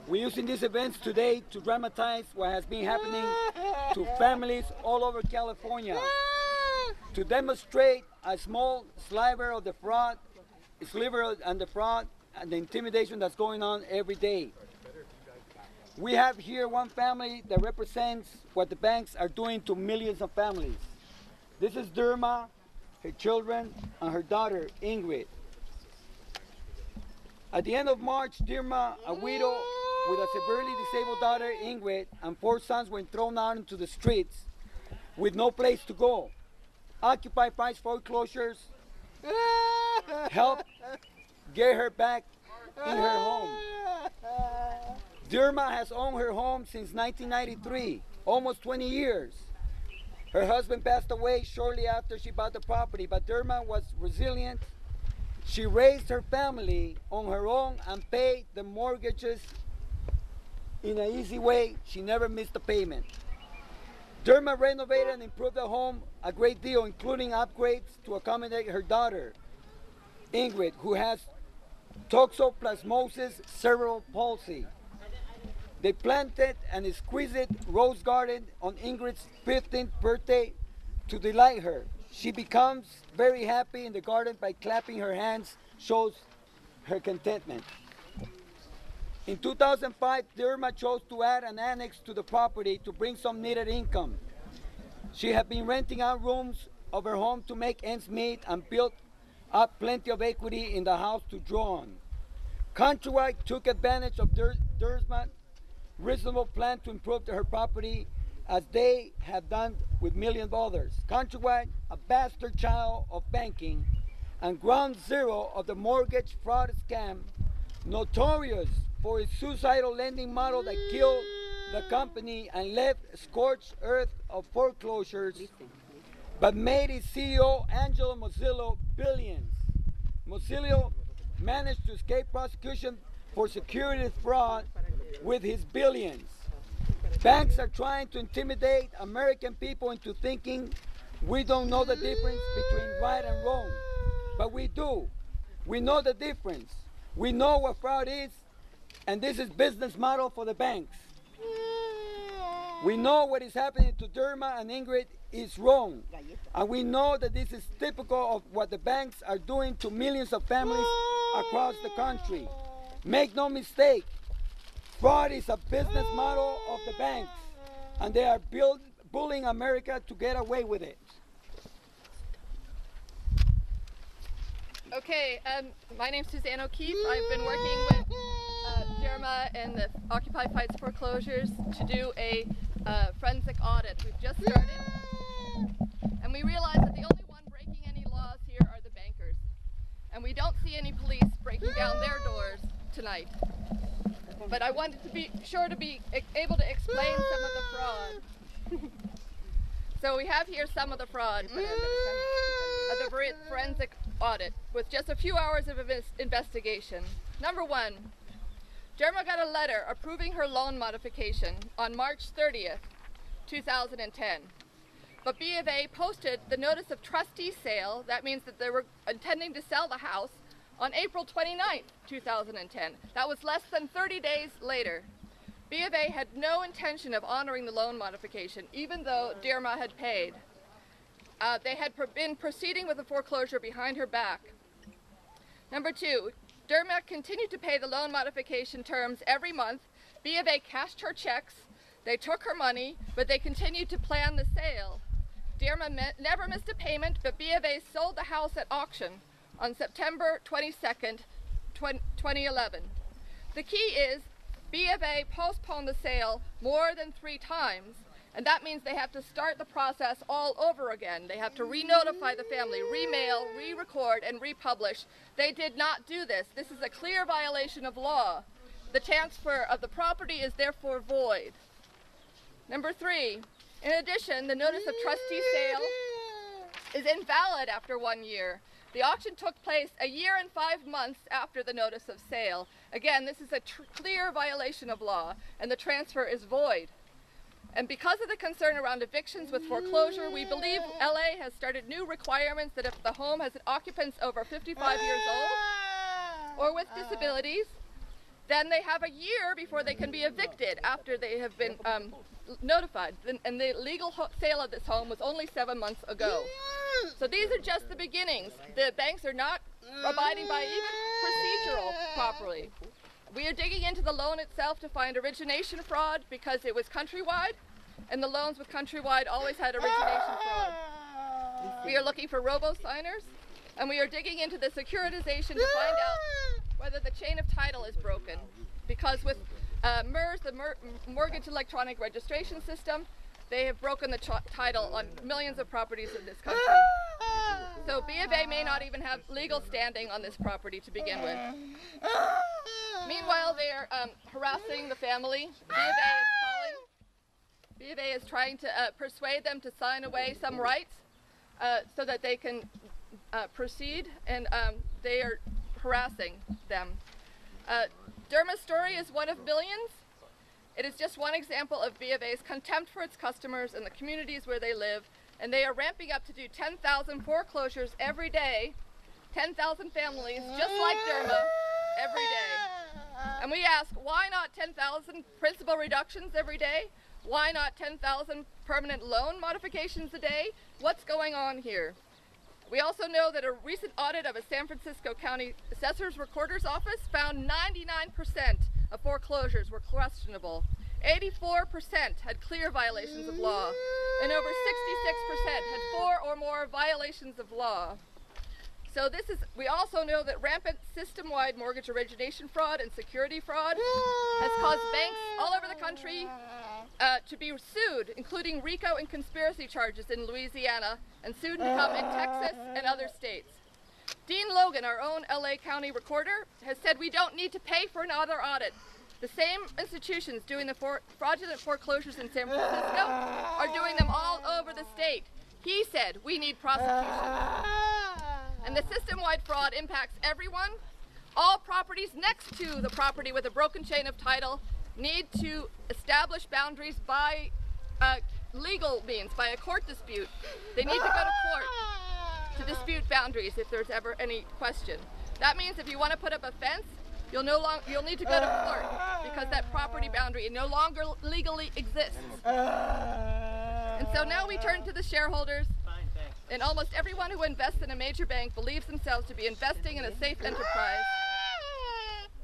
We're using these events today to dramatize what has been happening to families all over California, to demonstrate a small sliver of the fraud, and the intimidation that's going on every day. We have here one family that represents what the banks are doing to millions of families. This is Dirma, her children, and her daughter, Ingrid. At the end of March, Dirma, a widow with a severely disabled daughter, Ingrid, and 4 sons were thrown out into the streets with no place to go. Occupy Fights Foreclosures helped get her back in her home. Dirma has owned her home since 1993, almost 20 years. Her husband passed away shortly after she bought the property, but Dirma was resilient. She raised her family on her own and paid the mortgages in an easy way. She never missed a payment. Dirma renovated and improved the home a great deal, including upgrades to accommodate her daughter, Ingrid, who has toxoplasmosis cerebral palsy. They planted an exquisite rose garden on Ingrid's 15th birthday to delight her. She becomes very happy in the garden by clapping her hands, shows her contentment. In 2005, Dirma chose to add an annex to the property to bring some needed income. She had been renting out rooms of her home to make ends meet and built up plenty of equity in the house to draw on. Countrywide took advantage of Dirma's reasonable plan to improve her property, as they have done with millions of others. Countrywide, a bastard child of banking and ground zero of the mortgage fraud scam, notorious for its suicidal lending model that killed the company and left scorched earth of foreclosures, but made its CEO, Angelo Mozillo, billions. Mozillo managed to escape prosecution for securities fraud with his billions. Banks are trying to intimidate American people into thinking we don't know the difference between right and wrong. But we do. We know the difference. We know what fraud is, and this is business model for the banks. We know what is happening to Dirma and Ingrid is wrong. And we know that this is typical of what the banks are doing to millions of families across the country. Make no mistake, fraud is a business model of the banks, and they are bullying America to get away with it. Okay, my name's Suzanne O'Keefe. I've been working with Dirma and the Occupy Fights Foreclosures to do a forensic audit. We've just started, and we realize that the only one breaking any laws here are the bankers. And we don't see any police breaking down their doors tonight. But I wanted to be sure to be able to explain some of the fraud. So we have here some of the fraud of the forensic audit with just a few hours of investigation. Number 1, Dirma got a letter approving her loan modification on March 30th, 2010. But BofA posted the notice of trustee sale, that means that they were intending to sell the house, on April 29th, 2010. That was less than 30 days later. BofA had no intention of honoring the loan modification, even though Dirma had paid. They had been proceeding with the foreclosure behind her back. Number 2, Dirma continued to pay the loan modification terms every month. BofA cashed her checks, they took her money, but they continued to plan the sale. Dirma never missed a payment, but BofA sold the house at auction on September 22nd, 2011. The key is BofA postponed the sale more than 3 times, and that means they have to start the process all over again. They have to re-notify the family, re-mail, re-record, and republish. They did not do this. This is a clear violation of law. The transfer of the property is therefore void. Number 3, in addition, the notice of trustee sale is invalid after 1 year. The auction took place a year and 5 months after the notice of sale. Again, this is a clear violation of law, and the transfer is void. And because of the concern around evictions with foreclosure, we believe LA has started new requirements that if the home has occupants over 55 years old or with disabilities, then they have a year before they can be evicted after they have been notified. And the legal sale of this home was only 7 months ago. So these are just the beginnings. The banks are not abiding by even procedural properly. We are digging into the loan itself to find origination fraud because it was countrywide, and the loans with countrywide always had origination fraud. We are looking for robo-signers, and we are digging into the securitization to find out whether the chain of title is broken. Because with MERS, the Mortgage Electronic Registration System, they have broken the title on millions of properties in this country. So BofA may not even have legal standing on this property to begin with. Meanwhile, they are harassing the family. BofA is trying to persuade them to sign away some rights so that they can proceed, and they are harassing them. Dirma's story is one of millions. It is just one example of BofA's contempt for its customers and the communities where they live, and they are ramping up to do 10,000 foreclosures every day, 10,000 families, just like Dirma, every day. And we ask, why not 10,000 principal reductions every day? Why not 10,000 permanent loan modifications a day? What's going on here? We also know that a recent audit of a San Francisco County Assessor's Recorder's Office found 99% of foreclosures were questionable. 84% had clear violations of law, and over 66% had 4 or more violations of law. So we also know that rampant system-wide mortgage origination fraud and security fraud has caused banks all over the country to be sued, including RICO and conspiracy charges in Louisiana, and soon to come in Texas and other states. Dean Logan, our own LA County recorder, has said we don't need to pay for another audit. The same institutions doing the fraudulent foreclosures in San Francisco are doing them all over the state. He said we need prosecution. And the system-wide fraud impacts everyone. All properties next to the property with a broken chain of title need to establish boundaries by legal means, by a court dispute. They need to go to court to dispute boundaries if there's ever any question. That means if you want to put up a fence, you'll need to go to court because that property boundary no longer legally exists. And so now we turn to the shareholders. And almost everyone who invests in a major bank believes themselves to be investing in a safe enterprise.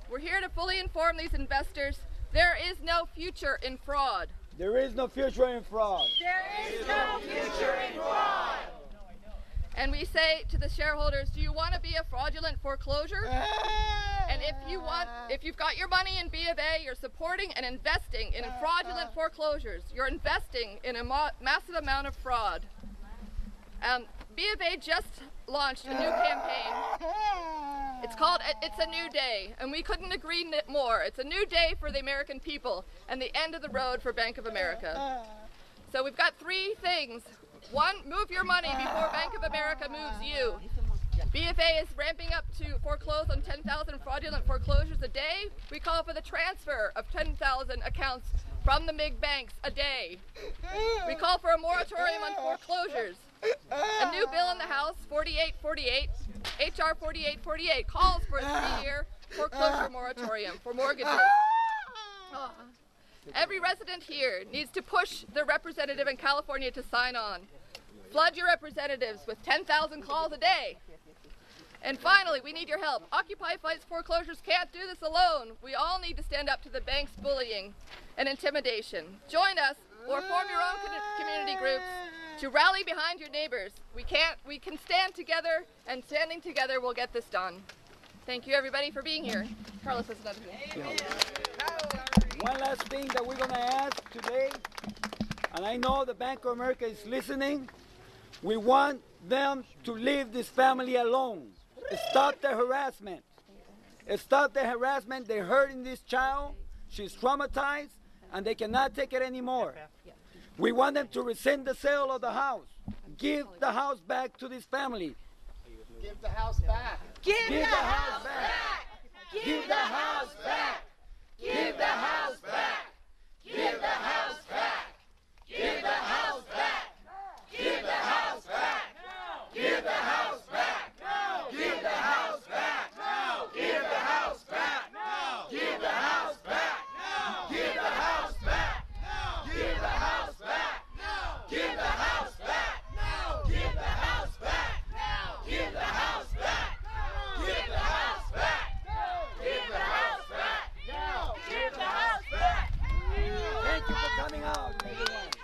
We're here to fully inform these investors there is no future in fraud. There is no future in fraud. There is no future in fraud. And we say to the shareholders, do you want to be a fraudulent foreclosure? And if you've got your money in BofA, you're supporting and investing in fraudulent foreclosures. You're investing in a massive amount of fraud. BofA just launched a new campaign. It's called It's a New Day, and we couldn't agree more. It's a new day for the American people and the end of the road for Bank of America. So we've got 3 things. 1, move your money before Bank of America moves you. BofA is ramping up to foreclose on 10,000 fraudulent foreclosures a day. We call for the transfer of 10,000 accounts from the big banks a day. We call for a moratorium on foreclosures. A new bill in the House, 4848, HR 4848, calls for a 3-year foreclosure moratorium for mortgages. Every resident here needs to push their representative in California to sign on. Flood your representatives with 10,000 calls a day. And finally, we need your help. Occupy Fights Foreclosures can't do this alone. We all need to stand up to the bank's bullying and intimidation. Join us or form your own community groups to rally behind your neighbors. We can stand together, and standing together we'll get this done. Thank you everybody for being here. Carlos has another thing. One last thing that we're going to ask today, and I know the Bank of America is listening. We want them to leave this family alone. Stop the harassment. Stop the harassment. They're hurting this child. She's traumatized, and they cannot take it anymore. We want them to rescind the sale of the house. Give the house back to this family. Give the house back. Give the house back. Give the house back. Give the house back. Give the house back. Give the house back. Give the house back. Give the house back. Give the house back. Give the house back. Give the house back. Give the you for coming out, everyone.